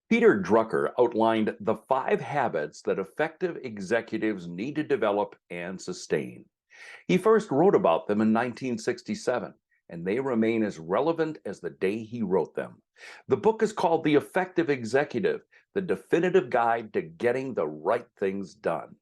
Peter Drucker outlined the 5 habits that effective executives need to develop and sustain. He first wrote about them in 1967, and they remain as relevant as the day he wrote them. The book is called The Effective Executive, the definitive guide to getting the right things done.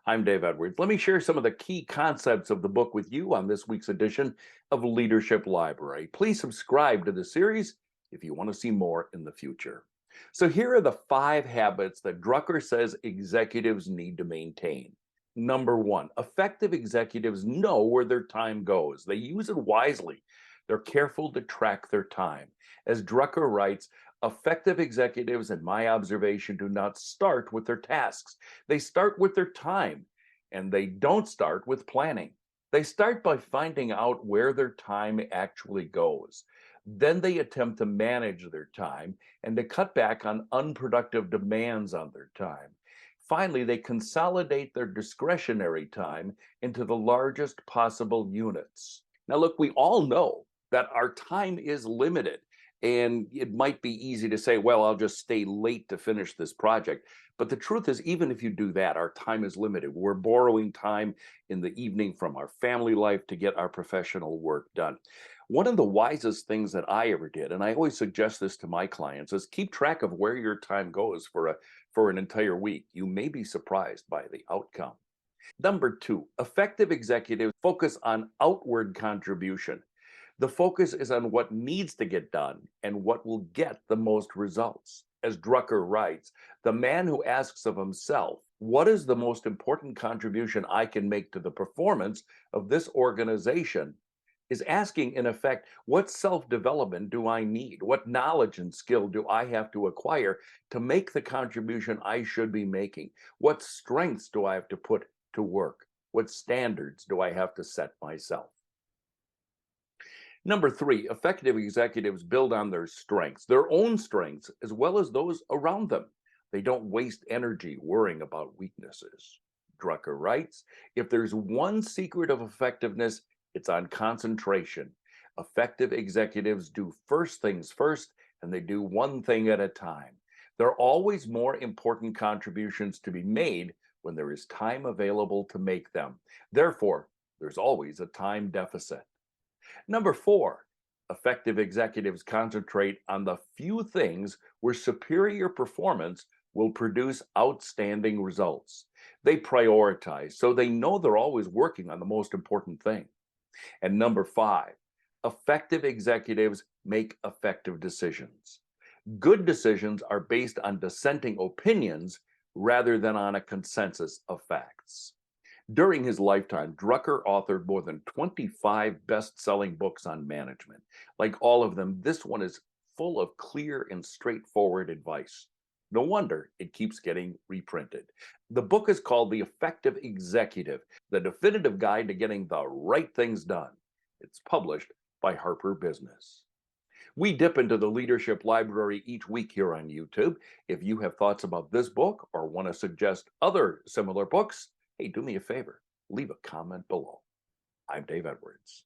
I'm Dave Edwards. Let me share some of the key concepts of the book with you on this week's edition of Leadership Library. Please subscribe to the series if you want to see more in the future. So, here are the 5 habits that Drucker says executives need to maintain. Number one, effective executives know where their time goes. They use it wisely. They're careful to track their time. As Drucker writes, effective executives, in my observation, do not start with their tasks. They start with their time, and they don't start with planning. They start by finding out where their time actually goes. Then they attempt to manage their time and to cut back on unproductive demands on their time. Finally, they consolidate their discretionary time into the largest possible units. Now, look, we all know that our time is limited. And it might be easy to say, well, I'll just stay late to finish this project. But the truth is, even if you do that, our time is limited. We're borrowing time in the evening from our family life to get our professional work done. One of the wisest things that I ever did, and I always suggest this to my clients, is keep track of where your time goes for an entire week. You may be surprised by the outcome. Number two, effective executives focus on outward contribution. The focus is on what needs to get done and what will get the most results. As Drucker writes, the man who asks of himself, what is the most important contribution I can make to the performance of this organization, is asking, in effect, what self-development do I need? What knowledge and skill do I have to acquire to make the contribution I should be making? What strengths do I have to put to work? What standards do I have to set myself? Number three, effective executives build on their own strengths, as well as those around them. They don't waste energy worrying about weaknesses. Drucker writes, if there's one secret of effectiveness, it's on concentration. Effective executives do first things first, and they do one thing at a time. There are always more important contributions to be made when there is time available to make them. Therefore, there's always a time deficit. Number four, effective executives concentrate on the few things where superior performance will produce outstanding results. They prioritize, so they know they're always working on the most important thing. And number five, effective executives make effective decisions. Good decisions are based on dissenting opinions rather than on a consensus of facts. During his lifetime, Drucker authored more than 25 best-selling books on management. Like all of them, this one is full of clear and straightforward advice. No wonder it keeps getting reprinted. The book is called The Effective Executive, the definitive guide to getting the right things done. It's published by Harper Business. We dip into the leadership library each week here on YouTube. If you have thoughts about this book or want to suggest other similar books, hey, do me a favor, leave a comment below. I'm Dave Edwards.